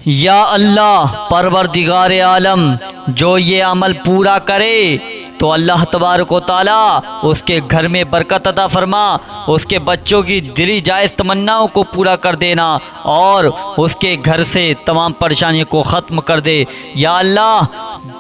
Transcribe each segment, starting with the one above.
या अल्लाह परवरदिगार आलम, जो ये अमल पूरा करे तो अल्लाह तबारक व तआला उसके घर में बरकत अता फरमा, उसके बच्चों की दिली जायज़ तमन्नाओं को पूरा कर देना और उसके घर से तमाम परेशानियों को ख़त्म कर दे। या अल्लाह,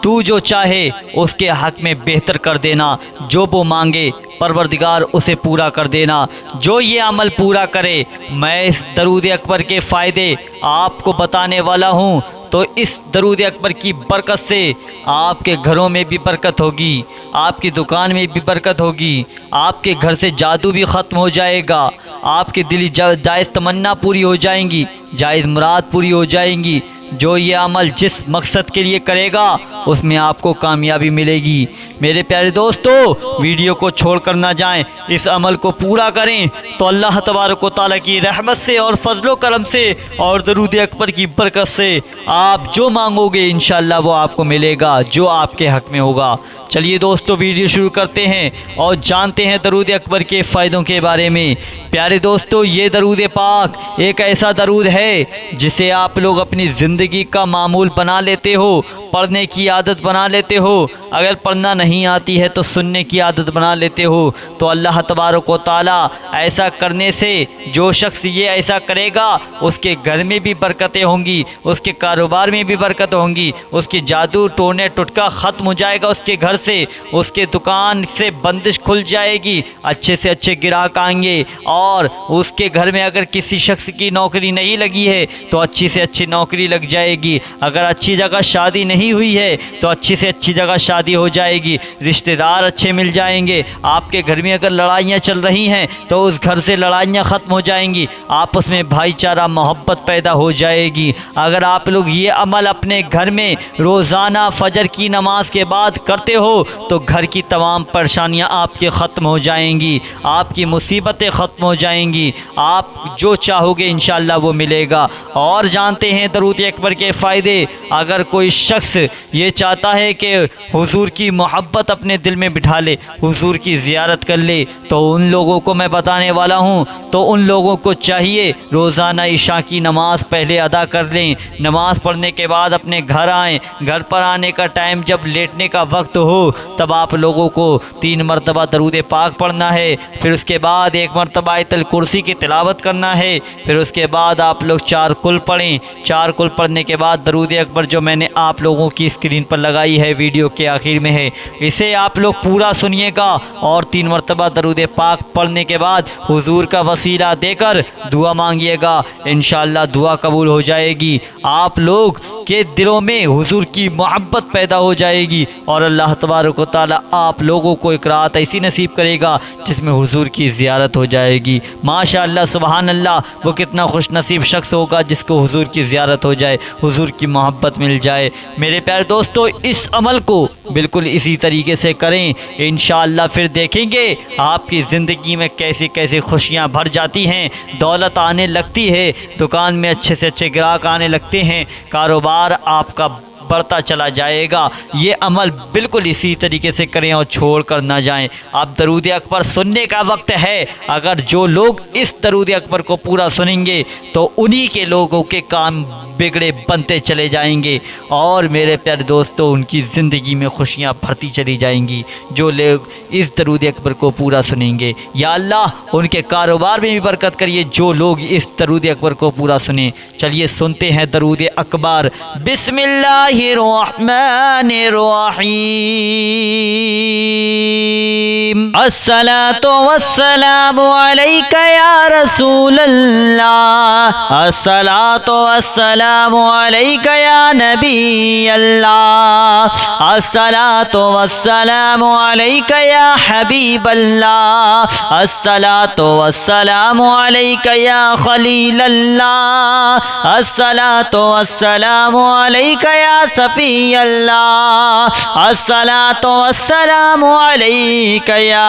तू जो चाहे उसके हक़ में बेहतर कर देना, जो वो मांगे परवरदिगार उसे पूरा कर देना। जो ये अमल पूरा करे, मैं इस दरूद अकबर के फ़ायदे आपको बताने वाला हूँ, तो इस दरूद अकबर की बरकत से आपके घरों में भी बरकत होगी, आपकी दुकान में भी बरकत होगी, आपके घर से जादू भी ख़त्म हो जाएगा, आपकी दिली जायज़ तमन्ना पूरी हो जाएंगी, जायज़ मुराद पूरी हो जाएंगी। जो ये अमल जिस मकसद के लिए करेगा उसमें आपको कामयाबी मिलेगी। मेरे प्यारे दोस्तों, वीडियो को छोड़कर ना जाएं, इस अमल को पूरा करें तो अल्लाह तबारक व तआला की रहमत से और फजलो करम से और दरूद अकबर की बरकत से आप जो मांगोगे इंशाअल्लाह वो आपको मिलेगा, जो आपके हक़ में होगा। चलिए दोस्तों, वीडियो शुरू करते हैं और जानते हैं दरूद अकबर के फ़ायदों के बारे में। प्यारे दोस्तों, ये दरूद पाक एक ऐसा दरूद है जिसे आप लोग अपनी ज़िंदगी का मामूल बना लेते हो, पढ़ने की आदत बना लेते हो। अगर पढ़ना नहीं आती है तो सुनने की आदत बना लेते हो। तो अल्लाह तबारक व तआला ऐसा करने से, जो शख्स ये ऐसा करेगा उसके घर में भी बरकतें होंगी, उसके कारोबार में भी बरकत होंगी, उसकी जादू टोने टुटका ख़त्म हो जाएगा उसके घर से, उसके दुकान से बंदिश खुल जाएगी, अच्छे से अच्छे ग्राहक आएंगे और उसके घर में अगर किसी शख्स की नौकरी नहीं लगी है तो अच्छी से अच्छी नौकरी लग जाएगी। अगर अच्छी जगह शादी नहीं हुई है तो अच्छी से अच्छी जगह शादी हो जाएगी, रिश्तेदार अच्छे मिल जाएंगे। आपके घर में अगर लड़ाइयाँ चल रही हैं तो उस घर से लड़ाइयाँ ख़त्म हो जाएंगी, आपस में भाईचारा मोहब्बत पैदा हो जाएगी। अगर आप लोग ये अमल अपने घर में रोज़ाना फजर की नमाज के बाद करते हो तो घर की तमाम परेशानियाँ आपकी ख़त्म हो जाएंगी, आपकी मुसीबतें ख़त्म हो जाएंगी, आप जो चाहोगे इंशाअल्लाह वो मिलेगा। और जानते हैं दरूद अकबर के फ़ायदे, अगर कोई शख्स ये चाहता है कि हुजूर की मोहब्बत अपने दिल में बिठा ले, हुजूर की ज़ियारत कर ले, तो उन लोगों को मैं बताने वाला हूँ। तो उन लोगों को चाहिए रोज़ाना इशा की नमाज़ पहले अदा कर लें, नमाज़ पढ़ने के बाद अपने घर आएँ। घर पर आने का टाइम जब लेटने का वक्त हो तब आप लोगों को 3 मरतबा दरूद पाक पढ़ना है, फिर उसके बाद 1 मरतबा आयतुल कुर्सी की तिलावत करना है, फिर उसके बाद आप लोग 4 कुल पढ़ें। 4 कुल पढ़ने के बाद दरूद अकबर जो मैंने आप लोगों की स्क्रीन पर लगाई है, वीडियो के आखिर में है, इसे आप लोग पूरा सुनिएगा और 3 मरतबा दरूद पाक पढ़ने के बाद हुजूर का वसीला देकर दुआ मांगिएगा, इंशाअल्लाह दुआ कबूल हो जाएगी। आप लोग के दिलों में हुजूर की मोहब्बत पैदा हो जाएगी और अल्लाह तबारक व तआला आप लोगों को एक रात ऐसी नसीब करेगा जिसमें हुजूर की ज़ियारत हो जाएगी। माशाअल्लाह, सुबहान अल्लाह, वो कितना खुश नसीब शख्स होगा जिसको हुजूर की ज़ियारत हो जाए, हुजूर की मोहब्बत मिल जाए। मेरे प्यारे दोस्तों, इस अमल को बिल्कुल इसी तरीके से करें, इंशाअल्लाह फिर देखेंगे आपकी ज़िंदगी में कैसे कैसे खुशियाँ भर जाती हैं, दौलत आने लगती है, दुकान में अच्छे से अच्छे ग्राहक आने लगते हैं, कारोबार आपका बढ़ता चला जाएगा। ये अमल बिल्कुल इसी तरीके से करें और छोड़ कर ना जाएं। अब दरूद अकबर सुनने का वक्त है। अगर जो लोग इस दरूद अकबर को पूरा सुनेंगे तो उन्हीं के लोगों के काम बिगड़े बनते चले जाएंगे और मेरे प्यारे दोस्तों, उनकी ज़िंदगी में खुशियाँ भरती चली जाएंगी जो लोग इस दरूद अकबर को पूरा सुनेंगे। या अल्लाह, उनके कारोबार में भी बरकत करिए जो लोग इस दरूद अकबर को पूरा सुने। चलिए सुनते हैं दरूद अकबर। बिस्मिल्लाहिर्रहमानिर्रहीम। अस्सलातु वस्सलामु अलैका या रसूल अल्लाह, अस्सलातु वस्सलामु अलैका या नबी अल्लाह, अस्सलातु वस्सलामु अलैका या हबीब अल्लाह, अस्सलातु वस्सलामु अलैका या खलील अल्लाह, अस्सलातु वस्सलामु अलैका या सफ़ी अल्लाह, अस्सलातु वस्सलामु अलैका या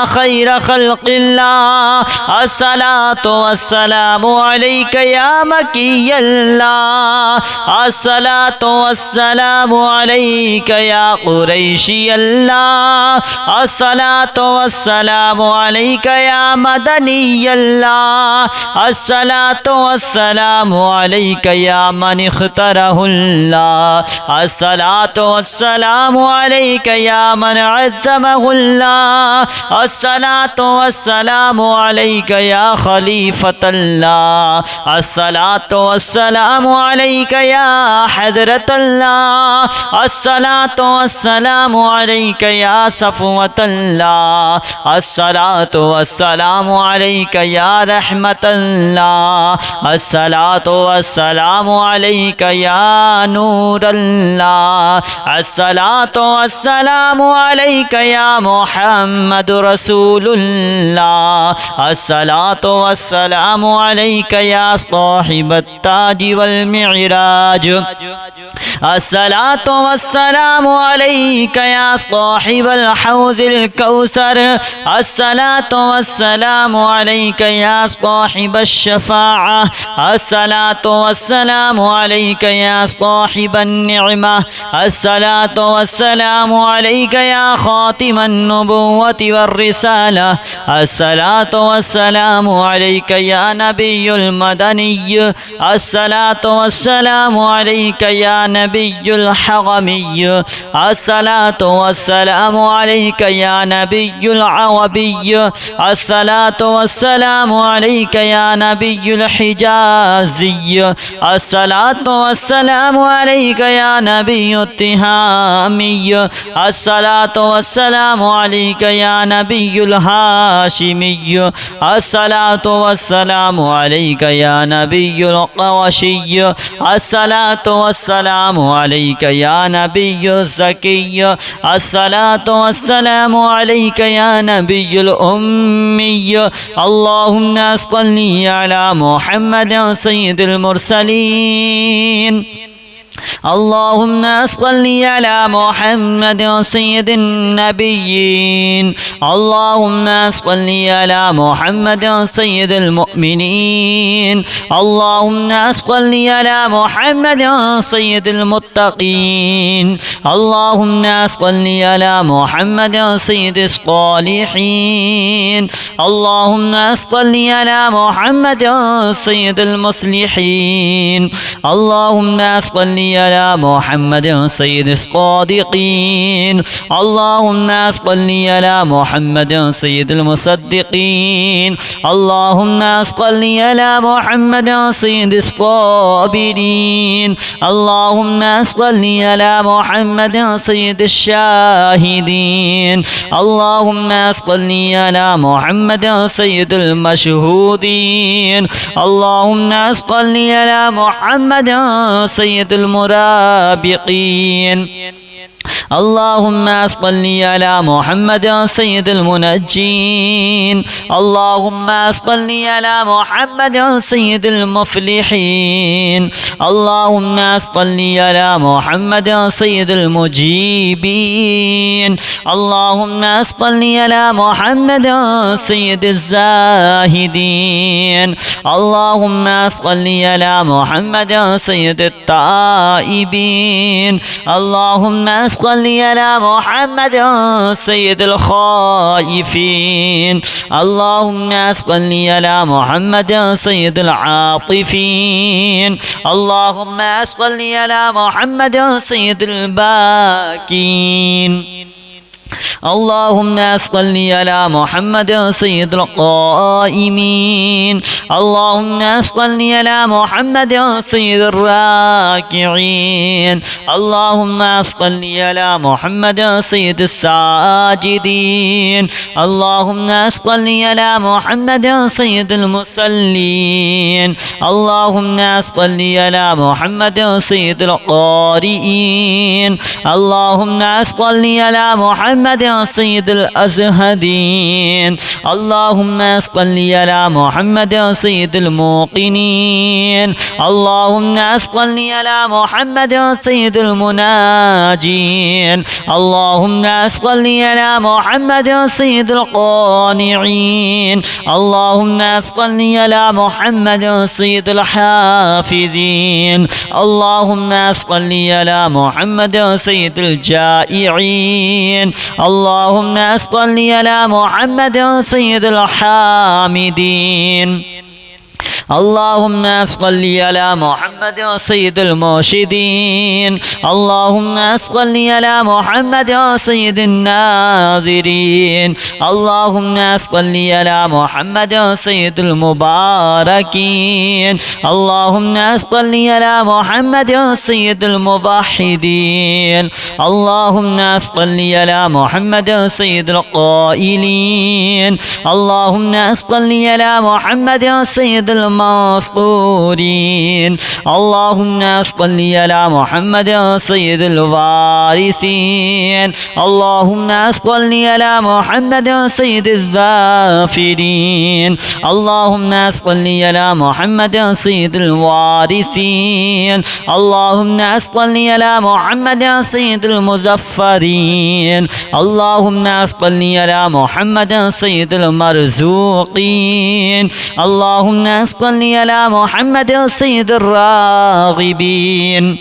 खैर खल्क़िल्लाह, अस्सलातु वस्सलामु अलैका या मकी अल्लाह, अस्सलातु वस्सलामु अलैका या कुरैशी अल्लाह, अस्सलातु वस्सलामु अलैका या मदनी अल्लाह, अस्सलातु वस्सलामु अलैका या मन इख्तरहुल्लाह, अस्सलातु वस्सलामु अलैका या मन अज़्ज़महुल्लाह, अस्सलातु वस्सलामु अलैका या खलीफतल्लाह, अस्सलातु वस्सलामु अलैका या हज़रतल्लाह, अस्सलातु वस्सलामु अलैका या सफ़वतल्लाह, अस्सलातु वस्सलामु अलैका या रहमतल्लाह, अस्सलातु वस्सलामु अलैका या नूरल्लाह, अस्सलातु वस्सलामु अलैका या मुहम्मद रसूलुल्लाह, अस्सलातु वस्सलामु अलैका या साहिबत ताज वल मिअराज, अस्सलातु वस्सलामु अलैका या साहिबल हौज़िल कौसर, अस्सलातु वस्सलामु अलैका या साहिबश शफ़ाअह, अस्सलातु वस्सलामु अलैका या साहिबन निअमा, अस्सलातु वस्सलामु अलैका या खातिमन नुबुव्वति वर रिसाला, अस्सलातु वस्सलामु अलैका या नबियुल मदनी, अस्सलातु वस्सलामु अलैका या नबियुल हरमी, अस्सलातु वस्सलामु अलैका या नबियुल अरबी, अस्सलातु वस्सलामु अलैका या नबियुल हिजाज़ी, अस्सलातु वस्सलामु अलैका या नबियुत तिहामी, अस्सलातु वस्सलामु अलैका या नबियुल हाशिमी, अस्सलातु वस्सलामु अलैका या नबियुल क़ुरशी, अस्सलातु वस्सलामु अलैका या नबियुल ज़की, अस्सलातु वस्सलामु अलैका या नबियुल उम्मी, अल्लाहुम्मा सल्लि अला मुहम्मद सय्यिदिल मुरसलीन, अल्लाहुम्मा सल्लि अला मुहम्मद सय्यिदिन नबिय्यीन, अल्लाहुम्मा सल्लि अला मुहम्मद सय्यिदिल मुअमिनीन, अल्लाहुम्मा सल्लि अला मुहम्मद सय्यिदिल मुत्तक़ीन, अल्लाहुम्मा सल्लि अला मुहम्मद सय्यिदिस सालिहीन, अल्लाहुम्मा सल्लि अला मुहम्मद सय्यिदिल मुस्लिहीन, अल्लाहुम्मा सल्लि अला मुहम्मद सय्यिदिस सादिक़ीन, अल्लाहुम्मा सल्लि अला मुहम्मद सय्यिदिल मुसद्दिक़ीन, अल्लाहुम्मा सल्लि अला मुहम्मद सय्यिदिस साबिरीन, अल्लाहुम्मा सल्लि अला मुहम्मद सय्यिदिश शाहिदीन, अल्लाहुम्मा सल्लि अला मुहम्मद सय्यिदिल मशहूदीन, अल्लाहुम्मा सल्लि अला मुहम्मद सय्यिदिल मुराबिक़ीन, अल्लाहुम्मा सल्लि अला मुहम्मद सय्यिदिल मुनज्जीन, अल्लाहुम्मा सल्लि अला मुहम्मद सय्यिदिल मुफ़्लिहीन, अल्लाहुम्मा सल्लि अला मुहम्मद सय्यिदिल मुजीबीन, अल्लाहुम्मा सल्लि अला मुहम्मद सय्यिदिज़ ज़ाहिदीन, अल्लाहुम्मा सल्लि अला मुहम्मद सय्यिदित ताइबीन, अल्लाहुम्मा सल्लि अला मुहम्मद सय्यिदिल खाइफीन, अल्लाहुम्मा सल्लि अला मुहम्मद सय्यिदिल आतिफीन, अल्लाहुम्मा सल्लि अला मुहम्मद सय्यिदिल बाकीन, अल्लाहुम्मा सल्लि अला मुहम्मद सय्यिदिल क़ाइमीन, अल्लाहुम्मा सल्लि अला मुहम्मद सय्यिदिर राकिईन, अल्लाहुम्मा सल्लि अला मुहम्मद सय्यिदिस साजिदीन, अल्लाहुम्मा सल्लि अला मुहम्मद सय्यिदिल मुसल्लीन, अल्लाहुम्मा सल्लि अला मुहम्मद सय्यिदिल क़ारिईन, अल्लाहुम्मा सल्लि अला मुहम्मद محمد سيد الأزهدين اللهم صل على محمد سيد الموقنين اللهم صل على محمد سيد المناجين اللهم صل على محمد سيد القانعين اللهم صل على محمد سيد الحافظين اللهم صل على محمد سيد الجائعين اللهم صل على محمد سيد الحامدين اللهم صل على محمد سيد المرشدين اللهم صل على محمد سيد الناظرين اللهم صل على محمد سيد المباركين اللهم صل على محمد سيد الموحدين اللهم صل على محمد سيد القائلين اللهم صل على محمد سيد المسطورين اللهم صل على محمد سيد الوارثين اللهم صل على محمد سيد الذافرين اللهم صل على محمد سيد الوارثين اللهم صل على محمد سيد المظفرين اللهم صل على محمد سيد المرزوقين اللهم صل على محمد سيد الراغبين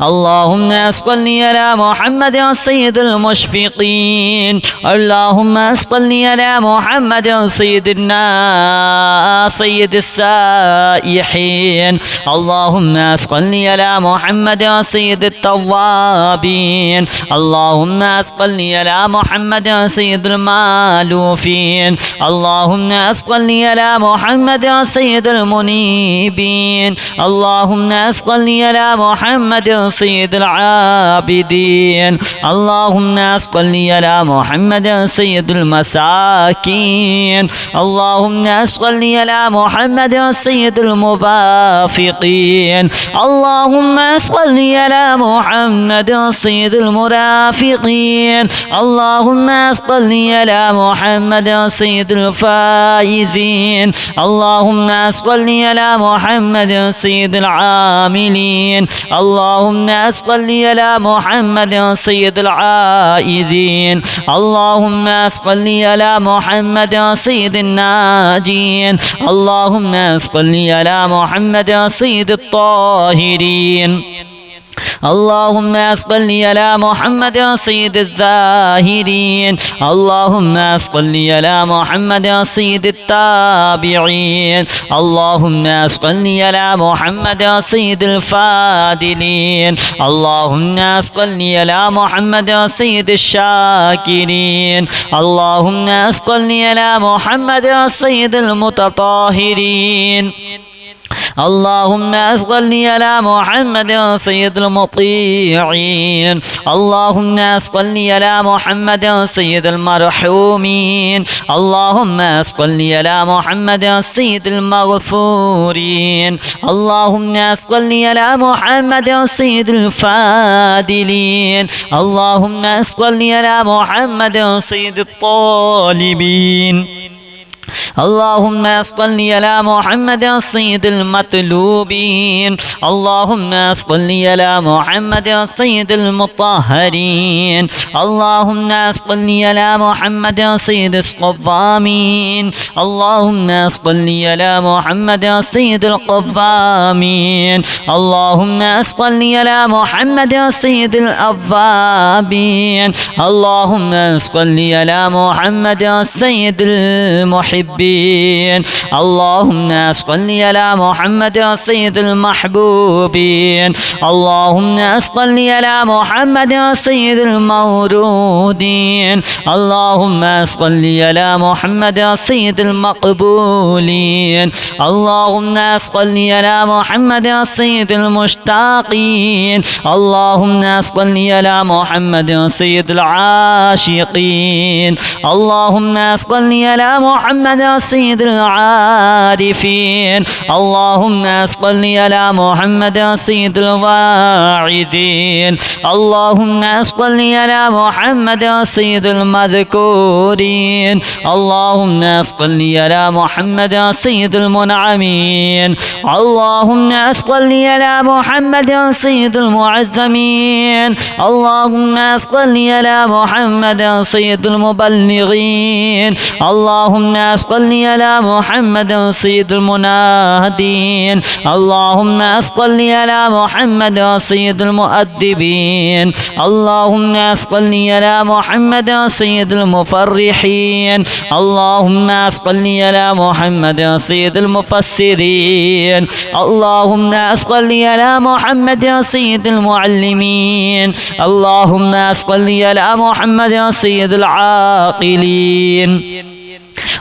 اللهم صل على محمد سيد المشفقين اللهم صل على محمد سيد الناس سيد السائحين اللهم صل على محمد سيد التوابين اللهم صل على محمد سيد المالوفين اللهم صل على محمد سيد المنيبين اللهم صل على محمد سيد العابدين اللهم صل على محمد سيد المساكين اللهم صل على محمد سيد الموافقين اللهم صل على محمد سيد المرافقين اللهم صل على محمد سيد الفائزين اللهم صل على محمد سيد العاملين اللهم صل على محمد سيد العائذين اللهم صل على محمد سيد الناجين اللهم صل على محمد سيد الطاهرين اللهم صل على محمد سيد الزاهرين اللهم صل على محمد سيد التابعين اللهم صل على محمد سيد الفاضلين اللهم صل على محمد سيد الشاكرين اللهم صل على محمد سيد المتطهرين اللهم صل على محمد سيد المطيعين اللهم صل على محمد سيد المرحومين اللهم صل على محمد سيد المغفورين اللهم صل على محمد سيد الفاضلين اللهم صل على محمد سيد الطالبين اللهم صل على محمد سيد المطلوبين اللهم صل على محمد سيد المطهرين اللهم صل على محمد سيد الصوامين اللهم صل على محمد سيد القوامين اللهم صل على محمد سيد الأوابين اللهم صل على محمد سيد المحبين اللهم صل على محمد سيد المحبوبين اللهم صل على محمد سيد المورودين اللهم صل على محمد سيد المقبولين اللهم صل على محمد سيد المشتاقين اللهم صل على محمد سيد العاشقين اللهم صل على محمد يا سيد العارفين اللهم صل على محمد يا سيد الواعظين اللهم صل على محمد يا سيد المذكورين اللهم صل على محمد يا سيد المنعمين اللهم صل على محمد يا سيد المعزمين اللهم صل على محمد يا سيد المبلغين اللهم صل على محمد يا سيد المنادين اللهم صل على محمد يا سيد المؤدبين اللهم صل على محمد يا سيد المفرحين اللهم صل على محمد يا سيد المفسرين اللهم صل على محمد يا سيد المعلمين اللهم صل على محمد يا سيد العاقلين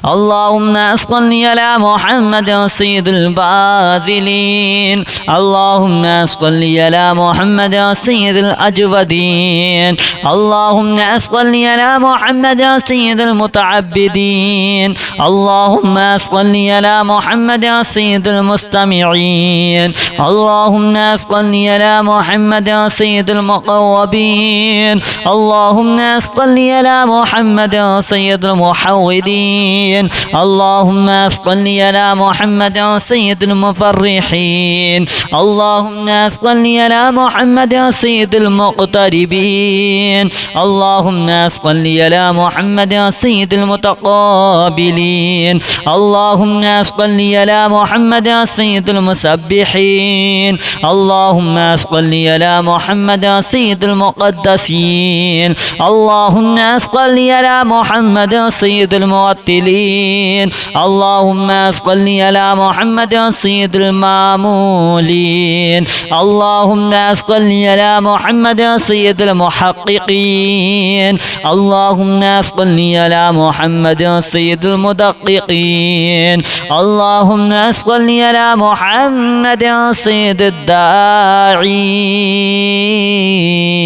اللهم صل على محمد يا سيد الباذلين اللهم صل على محمد يا سيد الأجودين اللهم صل على محمد يا سيد المتعبدين اللهم صل على محمد يا سيد المستمعين اللهم صل على محمد يا سيد المقوبين اللهم صل على محمد يا سيد المحودين اللهم صل على محمد يا سيد المفرحين اللهم صل على محمد يا سيد المقتربين اللهم صل على محمد يا سيد المتقابلين اللهم صل على محمد يا سيد المسبحين اللهم صل على محمد يا سيد المقدسين اللهم صل على محمد يا سيد الموتلين اللهم صل على محمد يا سيد المامولين اللهم صل على محمد يا سيد المحققين اللهم صل على محمد يا سيد المدققين اللهم صل على محمد يا سيد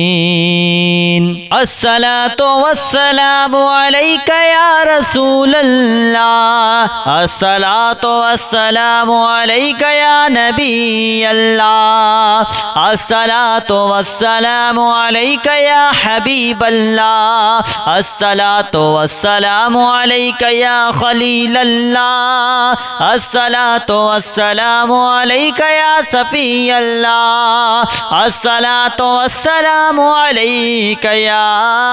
الداعين الصلاة والسلام عليك يا رسول الله الصلاة والسلام عليك يا نبي الله الصلاة والسلام عليك يا حبيب الله الصلاة والسلام عليك يا خليل الله الصلاة والسلام عليك يا صفي الله الصلاة والسلام عليك يا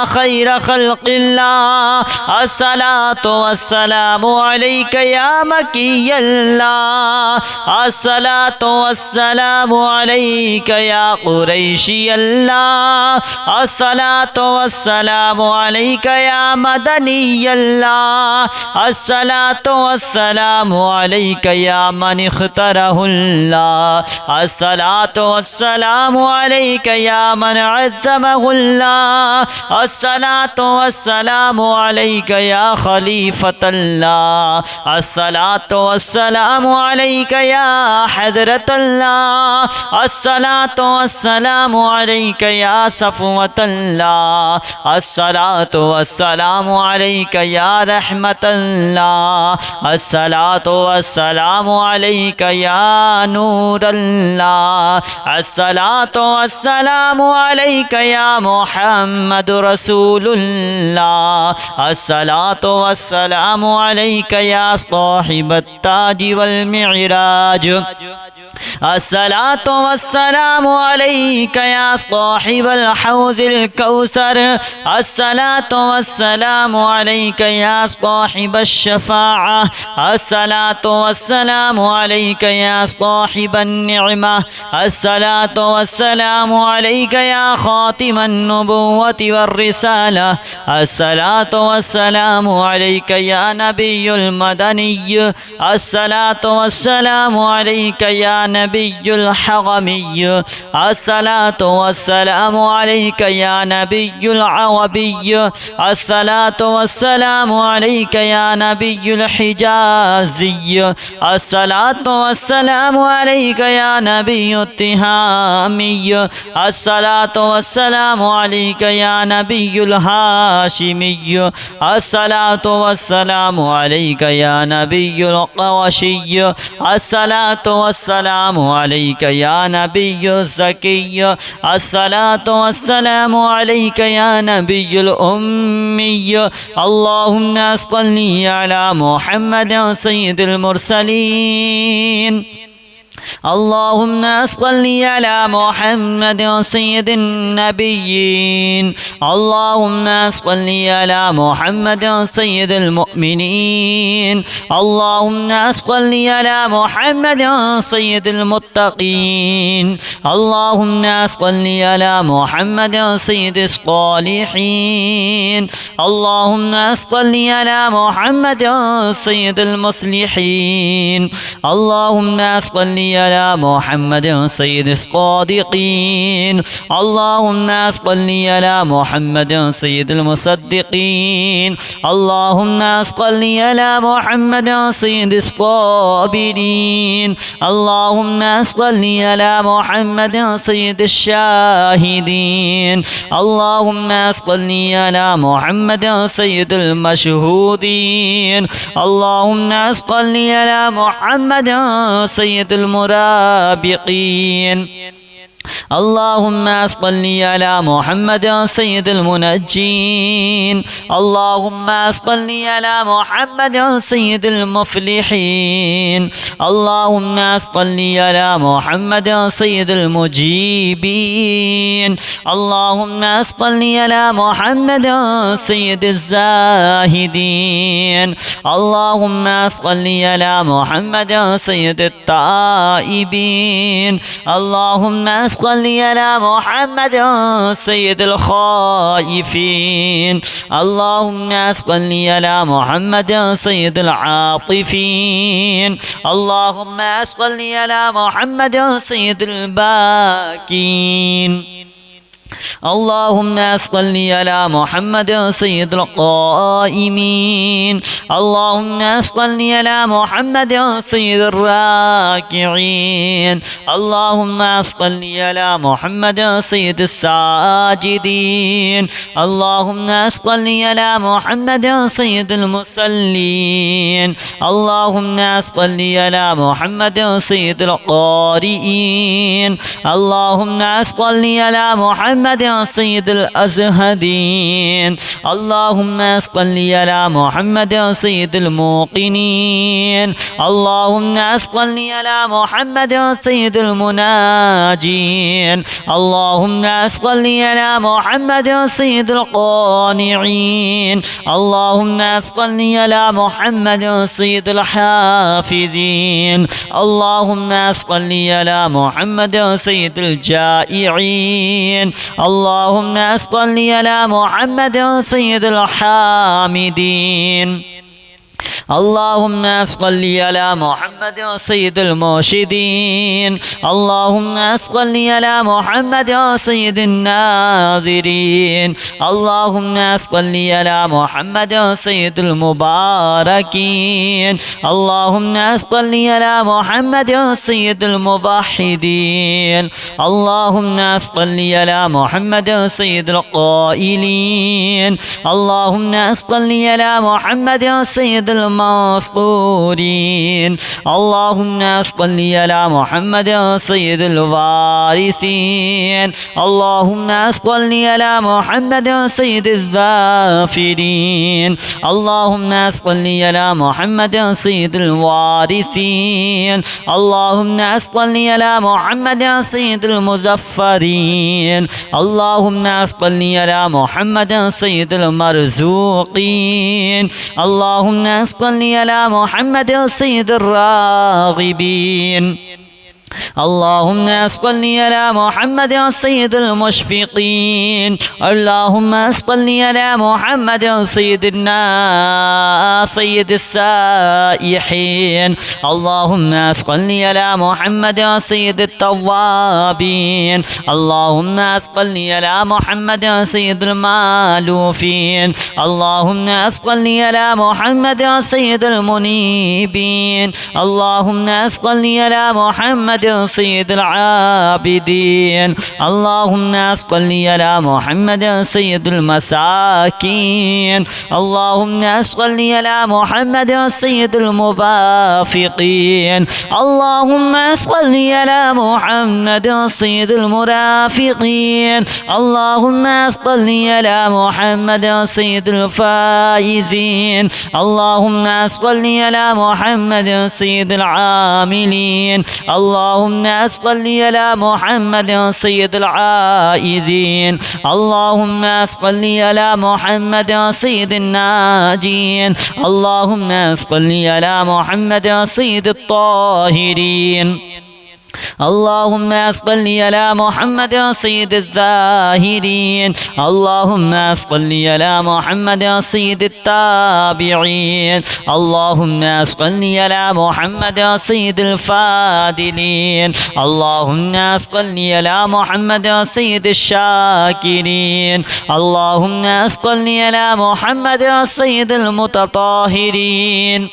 خير خلق الله الصلاة والسلام عليك يا مكي الله الصلاة والسلام عليك يا قريشي الله الصلاة والسلام عليك يا مدني الله الصلاة والسلام عليك يا من اختاره الله الصلاة والسلام عليك يا من عزمه الله الصلاة والسلام عليك يا خليفة الله الصلاة والسلام عليك يا حضرة الله الصلاة والسلام عليك يا صفوة الله الصلاة والسلام عليك يا رحمة الله الصلاة والسلام عليك يا نور الله الصلاة والسلام عليك يا محمد رسول الله الصلاة والسلام عليك يا صاحب التاج والمعراج الصلاة والسلام عليك يا صاحب الحوض الكوثر الصلاة والسلام عليك يا صاحب الشفاعة الصلاة والسلام عليك يا صاحب النعمة الصلاة والسلام عليك يا خاتم النبوة والرسالة الصلاة والسلام عليك يا نبي المدني الصلاة والسلام عليك يا نبي نبي الحرمي الصلاة والسلام عليك يا نبي العربي الصلاة والسلام عليك يا نبي الحجازي الصلاة والسلام عليك يا نبي التهامي الصلاة والسلام عليك يا نبي الهاشمي الصلاة والسلام عليك يا نبي القرشي الصلاة والسلام عليك يا نبي الزكي الصلاة والسلام عليك يا نبي الأمي اللهم صل على محمد سيد المرسلين اللهم صل على محمد سيد النبيين اللهم صل على محمد سيد المؤمنين اللهم صل على محمد سيد المتقين اللهم صل على محمد سيد الصالحين اللهم صل على محمد سيد المصلحين اللهم صل على محمد سيد الصادقين اللهم صل على محمد سيد المصدقين اللهم صل على محمد سيد الصابرين اللهم صل على محمد سيد الشاهدين اللهم صل على محمد سيد المشهودين اللهم صل على محمد سيد المرابقين اللهم صل على محمد سيد المنجين اللهم صل على محمد سيد المفلحين اللهم صل على محمد سيد المجيبين اللهم صل على محمد سيد الزاهدين اللهم صل على محمد سيد التائبين اللهم صل على محمد سيد الخائفين اللهم صل على محمد سيد العاطفين اللهم صل على محمد سيد الباكين اللهم صل على محمد سيد القائمين اللهم صل على محمد سيد الراكعين اللهم صل على محمد سيد الساجدين اللهم صل على محمد سيد المصلين اللهم صل على محمد سيد القارئين اللهم صل على محمد سيد الأزهدين اللهم صل على محمد سيد الموقنين اللهم صل على محمد سيد المناجين اللهم صل على محمد سيد القانعين اللهم صل على محمد سيد الحافظين اللهم صل على محمد سيد الجائعين اللهم صل على محمد سيد الحامدين اللهم صل على محمد سيد المرشدين اللهم صل على محمد سيد الناظرين اللهم صل على محمد سيد المباركين اللهم صل على محمد سيد الموحدين اللهم صل على محمد سيد القائلين اللهم صل على محمد سيد المنصورين اللهم صل على محمد سيد الوارثين اللهم صل على محمد سيد الذافرين اللهم صل على محمد سيد الوارثين اللهم صل على محمد سيد المظفرين اللهم صل على محمد سيد المرزوقين اللهم صل على محمد سيد الراغبين اللهم صل على محمد سيد المشفقين. اللهم صل على محمد سيد الناس سيد السائحين. اللهم صل على محمد سيد التوابين. اللهم صل على محمد سيد المالوفين. اللهم صل على محمد سيد المنيبين. اللهم صل على محمد سيد العابدين. اللهم صل على محمد سيد المساكين. اللهم صل على محمد سيد الموافقين. اللهم صل على محمد سيد المرافقين. اللهم صل على محمد سيد الفائزين. اللهم صل على محمد سيد العاملين. اللهم صل على محمد سيد العائذين. اللهم صل على محمد سيد الناجين. اللهم صل على محمد سيد الطاهرين. اللهم صل على محمد سيد الزاهرين. اللهم صل على محمد سيد التابعين. اللهم صل على محمد سيد الفاضلين. اللهم صل على محمد سيد الشاكرين. اللهم صل على محمد سيد المتطهرين.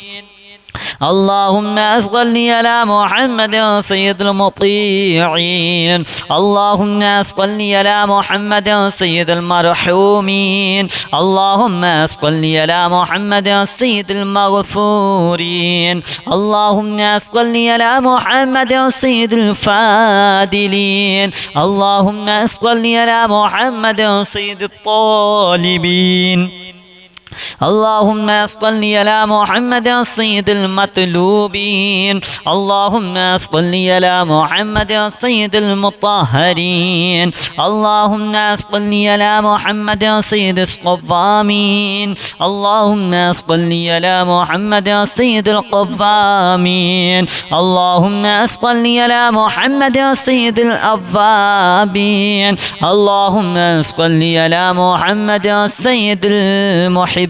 اللهم صل على محمد سيد المطيعين. اللهم صل على محمد سيد المرحومين. اللهم صل على محمد سيد المغفورين. اللهم صل على محمد سيد الفاضلين. اللهم صل على محمد سيد الطالبين. اللهم صل على محمد سيد المطلوبين. اللهم صل على محمد سيد المطهرين. اللهم صل على محمد سيد الصوامين. اللهم صل على محمد سيد القوامين. اللهم صل على محمد سيد الأوابين. اللهم صل على محمد سيد المحبين.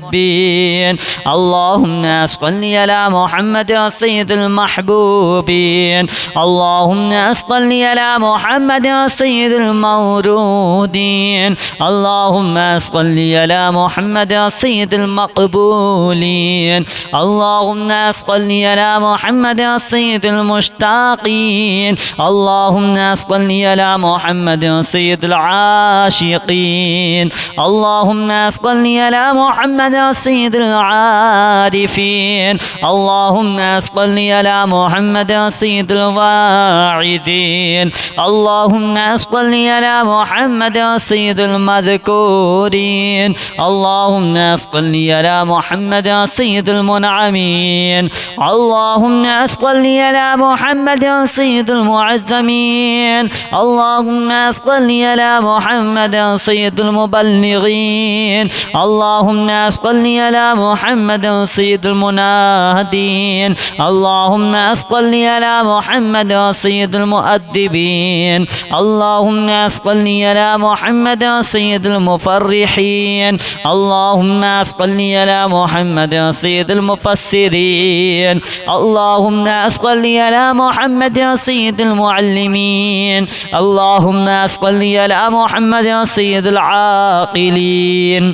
اللهم صل على محمد سيد المحبوبين. اللهم صل على محمد سيد المورودين. اللهم صل على محمد سيد المقبولين. اللهم صل على محمد سيد المشتاقين. اللهم صل على محمد سيد العاشقين. اللهم صل على محمد سيد العارفين. اللهم صل على محمد سيد الواعظين. اللهم صل على محمد سيد المذكورين. اللهم صل على محمد سيد المنعمين. اللهم صل على محمد سيد المعزمين. اللهم صل على محمد سيد المبلغين. اللهم صل على محمد سيد المنادين. اللهم صل على محمد سيد المؤدبين. اللهم صل على محمد سيد المفرحين. اللهم صل على محمد سيد المفسرين. اللهم صل على محمد سيد المعلمين. اللهم صل على محمد سيد العاقلين.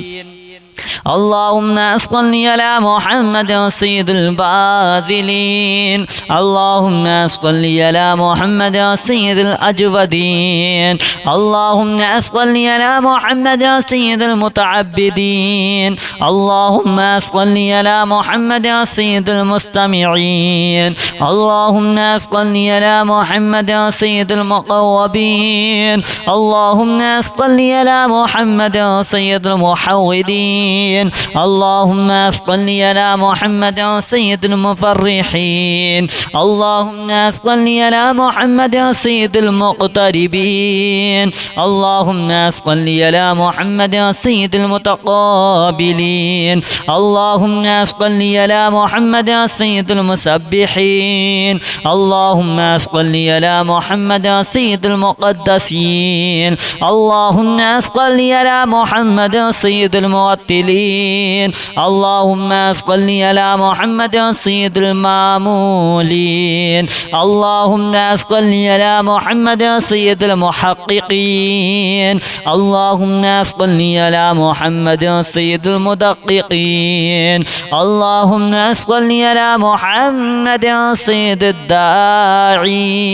اللهم صل على محمد سيد الباذلين. اللهم صل على محمد سيد الأجودين. اللهم صل على محمد سيد المتعبدين. اللهم صل على محمد سيد المستمعين. اللهم صل على محمد سيد المقوبين. اللهم صل على محمد سيد المحودين. المستضعفين. اللهم صل على محمد سيد المفرحين. اللهم صل على محمد سيد المقتربين. اللهم صل على محمد سيد المتقابلين. اللهم صل على محمد سيد المسبحين. اللهم صل على محمد سيد المقدسين. اللهم صل على محمد سيد الموتلين. اللهم صل على محمد سيد المامولين. اللهم صل على محمد سيد المحققين. اللهم صل على محمد سيد المدققين. اللهم صل على محمد سيد الداعين.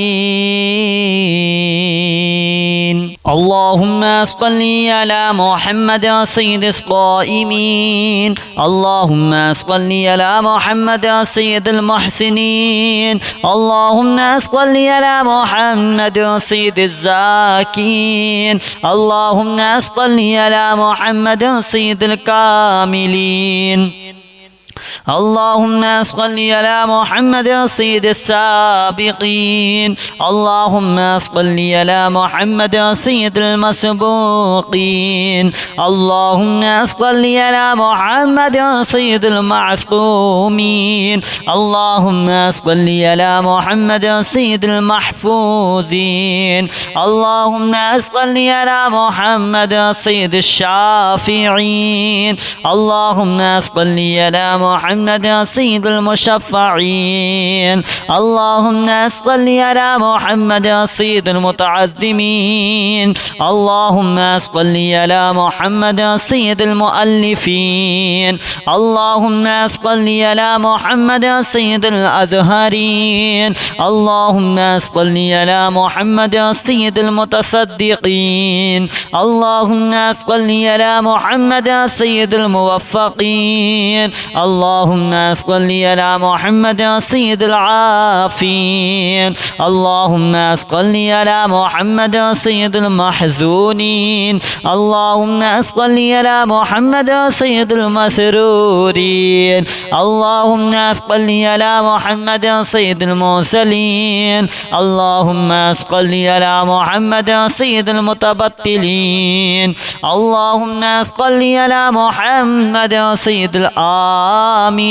اللهم صل على محمد سيد الصائمين. اللهم صل على محمد سيد المحسنين. اللهم صل على محمد سيد الزاكين. اللهم صل على محمد سيد الكاملين. اللهم صل على محمد سيد السابقين. اللهم صل على محمد سيد المسبوقين. اللهم صل على محمد سيد المعصومين. اللهم صل على محمد سيد المحفوظين. اللهم صل على محمد سيد الشافعين. اللهم صل على محمد سيد المشفعين. اللهم صل على محمد سيد المتعظمين. اللهم صل على محمد سيد المؤلفين. اللهم صل على محمد سيد الأزهرين. اللهم صل على محمد سيد المتصدقين. اللهم صل على محمد سيد الموفقين. اللهم صل على محمد سيد العافين. اللهم صل على محمد سيد المحزونين. اللهم صل على محمد سيد المسرورين. اللهم صل على محمد سيد المرسلين. اللهم صل على محمد سيد المتبتلين. اللهم صل على محمد سيد الآمنين.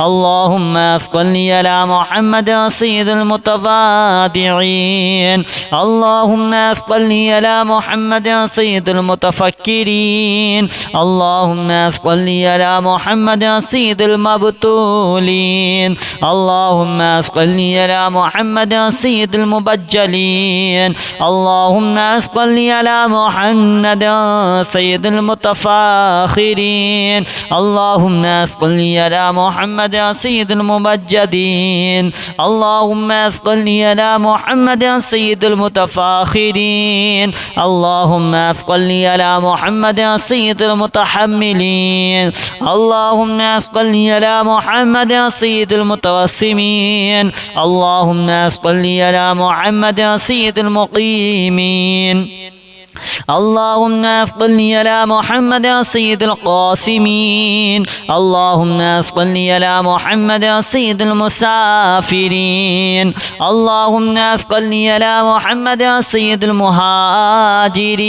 اللهم صل على محمد سيد المتواضعين. اللهم صل على محمد سيد المتفكرين. اللهم صل على محمد سيد المبتولين. اللهم صل على محمد سيد المبجلين. اللهم صل على محمد سيد المتفاخرين. اللهم صل على محمد سيد الممجدين. اللهم صل على محمد سيد المتفاخرين. اللهم صل على محمد سيد المتحملين. اللهم صل على محمد سيد المتوسمين. اللهم صل على محمد سيد المقيمين. اللهم صل على محمد سيد القاسمين. اللهم صل على محمد سيد المسافرين. اللهم صل على محمد سيد المهاجرين.